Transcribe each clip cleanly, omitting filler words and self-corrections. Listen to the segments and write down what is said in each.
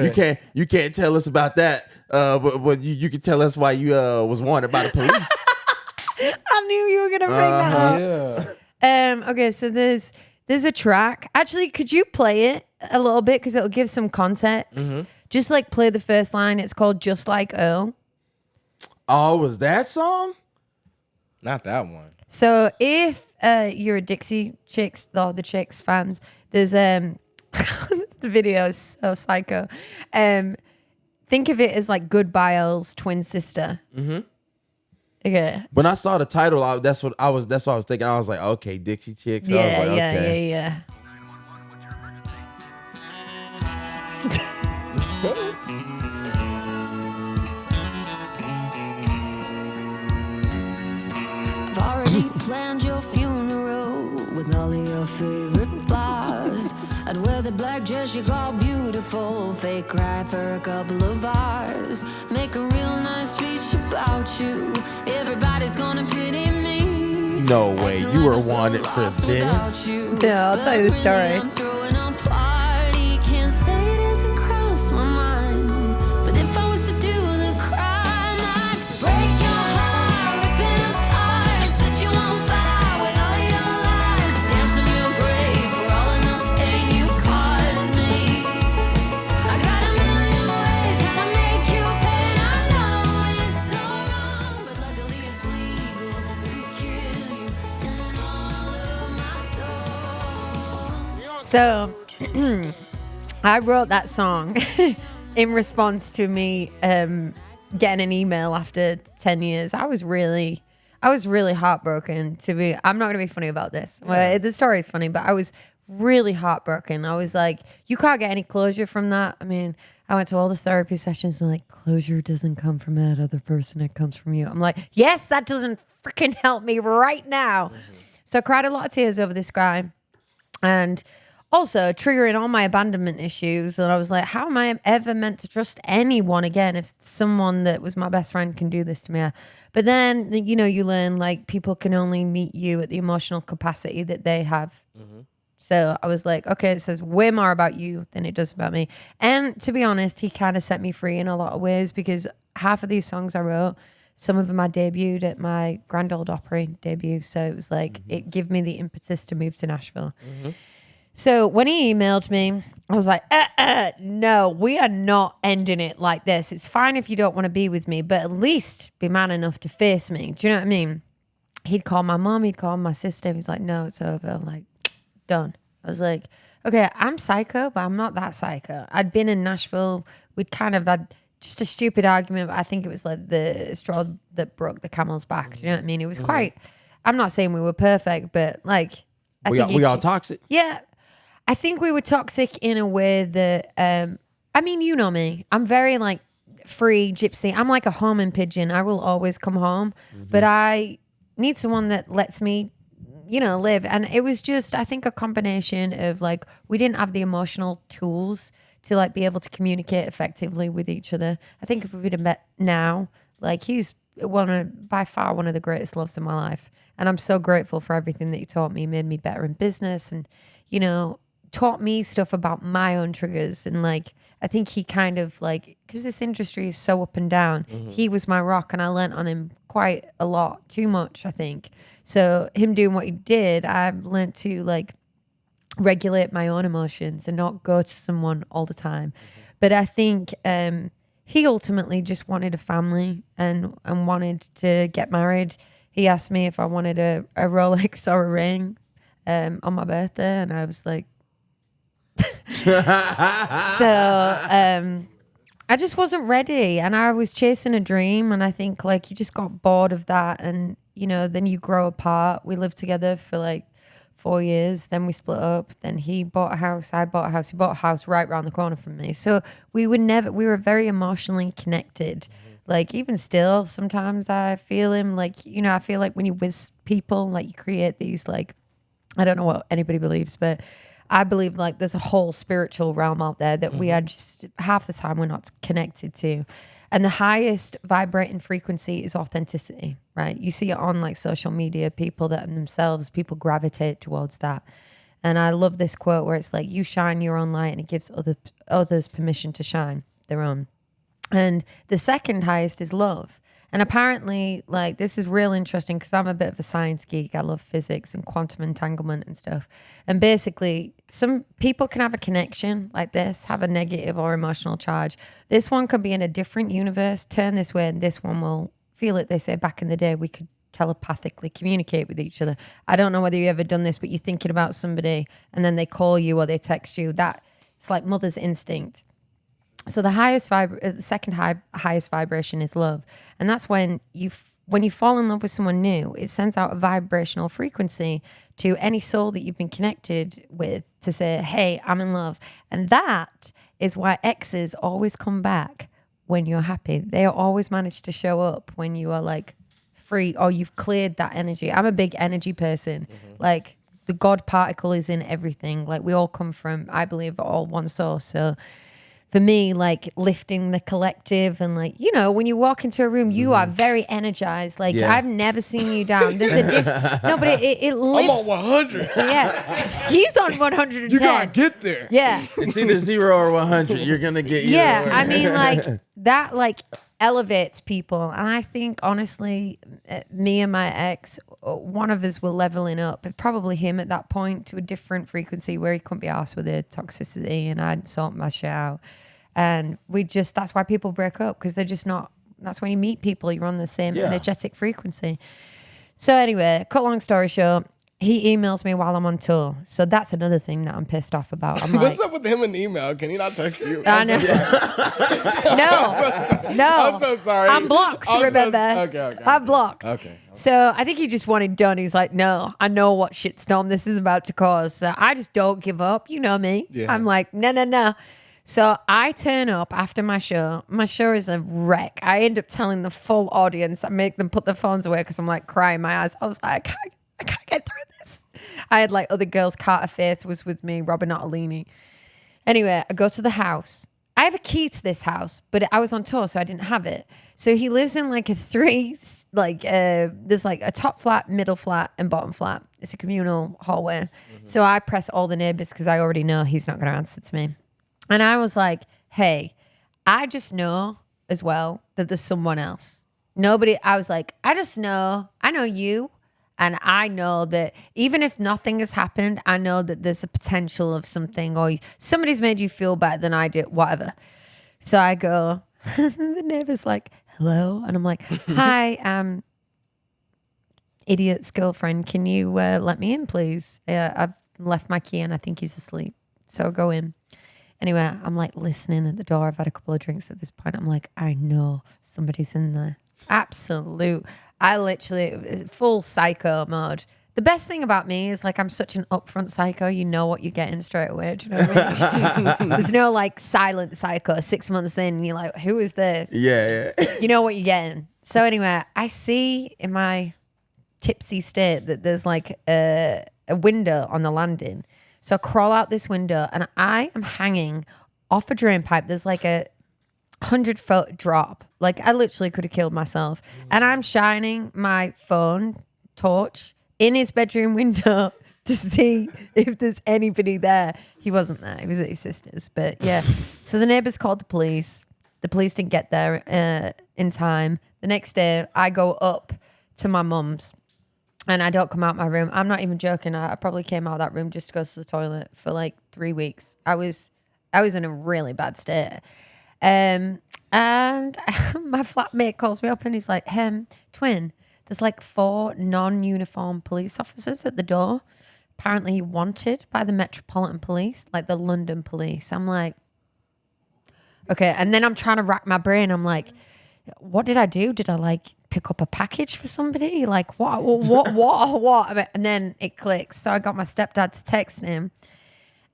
You can't tell us about that. But you can tell us why you was wanted by the police. I knew you were gonna bring that up. Yeah. Okay, so there's a track. Actually, could you play it a little bit because it'll give some context? Mm-hmm. Just like play the first line. It's called "Just Like Oh." Oh, was that song? Not that one. So if you're a Dixie Chicks, the Chicks fans, there's the video is so psycho. Think of it as like Goodbye Earl's twin sister. Mm-hmm. Okay. When I saw the title, that's what I was thinking. I was like, okay, Dixie Chicks. Yeah, I was like, yeah, okay. yeah. I've already planned your funeral with all of your favorite flowers. I'd wear the black dress you call beautiful, fake cry for a couple of hours. Make a real nice speech about you. Everybody's gonna pity me. No way, you were wanted for this. Yeah, I'll tell you the story. So I wrote that song in response to me getting an email after 10 years. I was really heartbroken I'm not going to be funny about this. Well, the story is funny, but I was really heartbroken. I was like, you can't get any closure from that. I mean, I went to all the therapy sessions and like, closure doesn't come from that other person. It comes from you. I'm like, yes, that doesn't freaking help me right now. Mm-hmm. So I cried a lot of tears over this guy. And also triggering all my abandonment issues. And I was like, how am I ever meant to trust anyone again if someone that was my best friend can do this to me? But then, you learn like people can only meet you at the emotional capacity that they have. Mm-hmm. So I was like, okay, it says way more about you than it does about me. And to be honest, he kind of set me free in a lot of ways because half of these songs I wrote, some of them I debuted at my Grand Ole Opry debut. So it was like, it gave me the impetus to move to Nashville. Mm-hmm. So when he emailed me, I was like, no, we are not ending it like this. It's fine if you don't want to be with me, but at least be man enough to face me. Do you know what I mean? He'd call my mom, he'd call my sister. He's like, no, it's over. I'm like, done. I was like, okay, I'm psycho, but I'm not that psycho. I'd been in Nashville. We'd kind of had just a stupid argument, but I think it was like the straw that broke the camel's back. Do you know what I mean? It was quite, I'm not saying we were perfect, but like, we all toxic. Yeah. I think we were toxic in a way that, I mean, you know me. I'm very like free gypsy. I'm like a homing pigeon. I will always come home, but I need someone that lets me, live. And it was just, I think, a combination of like, we didn't have the emotional tools to like be able to communicate effectively with each other. I think if we would have met now, like he's by far one of the greatest loves of my life. And I'm so grateful for everything that he taught me, made me better in business and, taught me stuff about my own triggers. And like, I think he kind of like, because this industry is so up and down, he was my rock and I learned on him quite a lot, too much, I think. So him doing what he did, I've learned to like regulate my own emotions and not go to someone all the time. But I think he ultimately just wanted a family and wanted to get married. He asked me if I wanted a Rolex or a ring on my birthday, and I was like, I just wasn't ready, and I was chasing a dream, and I think like you just got bored of that, and then you grow apart. We lived together for like 4 years, then we split up, then he bought a house, I bought a house, he bought a house right around the corner from me. So we were very emotionally connected. Like even still, sometimes I feel him like, I feel like when you with people, like you create these like, I don't know what anybody believes, but I believe like there's a whole spiritual realm out there that we are just half the time we're not connected to. And the highest vibrating frequency is authenticity, right? You see it on like social media, people that are themselves, people gravitate towards that. And I love this quote where it's like, you shine your own light and it gives others permission to shine their own. And the second highest is love. And apparently, like, this is real interesting because I'm a bit of a science geek. I love physics and quantum entanglement and stuff. And basically, some people can have a connection like this, have a negative or emotional charge. This one could be in a different universe, turn this way, and this one will feel it. They say back in the day, we could telepathically communicate with each other. I don't know whether you've ever done this, but you're thinking about somebody and then they call you or they text you. That it's like mother's instinct. So the highest vibration is love, and that's when you fall in love with someone new. It sends out a vibrational frequency to any soul that you've been connected with to say, "Hey, I'm in love," and that is why exes always come back when you're happy. They always manage to show up when you are like free or you've cleared that energy. I'm a big energy person, like. The God particle is in everything. Like we all come from, I believe, all one source. So for me, like lifting the collective and like, you know, when you walk into a room, you are very energized. Like I've never seen you down. There's a no, but it lifts. I'm on 100. Yeah. He's on 110. You gotta get there. Yeah. It's either 0 or 100. You're going to get either Yeah. or. I mean, like that, like elevates people. And I think, honestly, me and my ex, one of us were leveling up, probably him at that point, to a different frequency where he couldn't be arsed with the toxicity and I'd sort my shit out. And that's why people break up, because they're just not, that's when you meet people, you're on the same energetic frequency. So anyway, cut long story short, he emails me while I'm on tour. So that's another thing that I'm pissed off about. I'm What's like, up with him in email? Can he not text you? I know. No. I'm so sorry. I'm blocked, remember? Okay. I'm blocked. Okay. So I think he just wanted done. He's like, no, I know what shitstorm this is about to cause. So I just don't give up. You know me. Yeah. I'm like, no. So I turn up after my show. My show is a wreck. I end up telling the full audience. I make them put their phones away because I'm like crying my eyes. I was like, I can't get through this. I had like other girls. Carter Faith was with me. Robin Ottolini. Anyway, I go to the house. I have a key to this house, but I was on tour, so I didn't have it. So he lives in like there's like a top flat, middle flat, and bottom flat. It's a communal hallway. Mm-hmm. So I press all the neighbors because I already know he's not going to answer to me. And I was like, hey, I just know as well that there's someone else. I was like, I know you. And I know that even if nothing has happened, I know that there's a potential of something, or somebody's made you feel better than I did, whatever. So I go, the neighbor's like, hello. And I'm like, hi, idiot's girlfriend. Can you let me in, please? I've left my key and I think he's asleep. So I'll go in. Anyway, I'm like listening at the door. I've had a couple of drinks at this point. I'm like, I know somebody's in there. Absolute. I literally, full psycho mode. The best thing about me is like I'm such an upfront psycho. You know what you're getting straight away. Do you know what I mean? There's no like silent psycho. 6 months in, and you're like, who is this? Yeah. You know what you're getting. So anyway, I see in my tipsy state that there's like a window on the landing. So I crawl out this window and I am hanging off a drain pipe. There's like a 100-foot drop. Like I literally could have killed myself. And I'm shining my phone torch in his bedroom window to see if there's anybody there. He wasn't there. He was at his sister's. But yeah. So the neighbors called the police. The police didn't get there in time. The next day I go up to my mum's. And I don't come out my room. I'm not even joking. I probably came out of that room just to go to the toilet for like 3 weeks. I was in a really bad state. And my flatmate calls me up and he's like, Twin, there's like 4 non-uniform police officers at the door. Apparently wanted by the Metropolitan Police, like the London police. I'm like, okay. And then I'm trying to rack my brain. I'm like, what did I do? Did I like pick up a package for somebody? Like what? And then it clicks. So I got my stepdad to text him.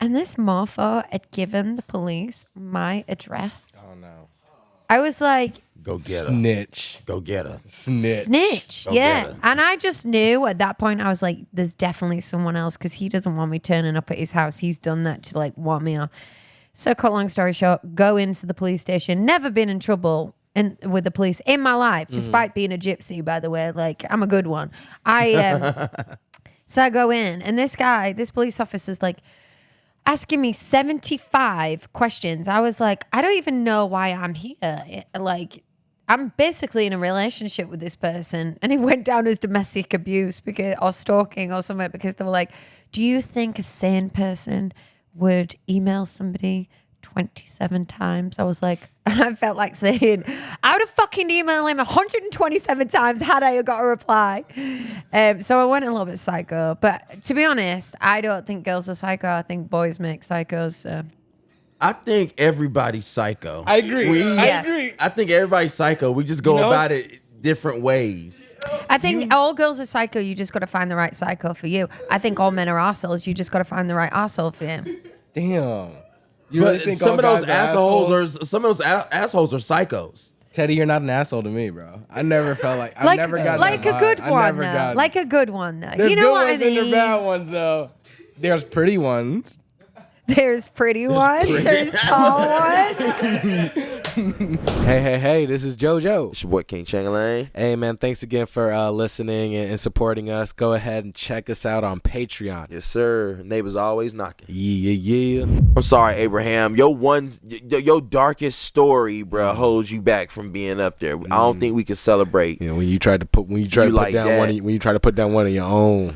And this mofo had given the police my address. Oh no. I was like, Go get her. Snitch. Go get her. Snitch. Go Yeah. get her. And I just knew at that point, I was like, there's definitely someone else because he doesn't want me turning up at his house. He's done that to like want me off. So cut long story short, go into the police station. Never been in trouble with the police in my life, despite being a gypsy, by the way. Like, I'm a good one. So I go in, and this police officer's like asking me 75 questions. I was like, I don't even know why I'm here. Like, I'm basically in a relationship with this person, and it went down as domestic abuse or stalking or something, because they were like, do you think a sane person would email somebody 27 times? I was like, and I felt like saying, I would have fucking emailed him 127 times had I got a reply. So I went a little bit psycho. But to be honest, I don't think girls are psycho. I think boys make psychos. So. I think everybody's psycho. I agree. I agree. I think everybody's psycho. We just go about it different ways. I think all girls are psycho. You just got to find the right psycho for you. I think all men are arseholes. You just got to find the right arsehole for him. Damn. You really think some of all those guys assholes are assholes are psychos. Teddy, you're not an asshole to me, bro. I never felt like I like, never got like that a good vibe. one, though. Like a good one, though. There's you know good what ones I mean? and there's bad ones, though. There's pretty ones. There's pretty ones. There's tall ones. Hey, this is JoJo. It's your boy King Changalang. Hey, man, thanks again for listening and supporting us. Go ahead and check us out on Patreon. Yes, sir. Neighbors always knocking. Yeah. I'm sorry, Abraham. Your darkest story, bro, holds you back from being up there. I don't think we can celebrate. You know, when you try to put down one of your own.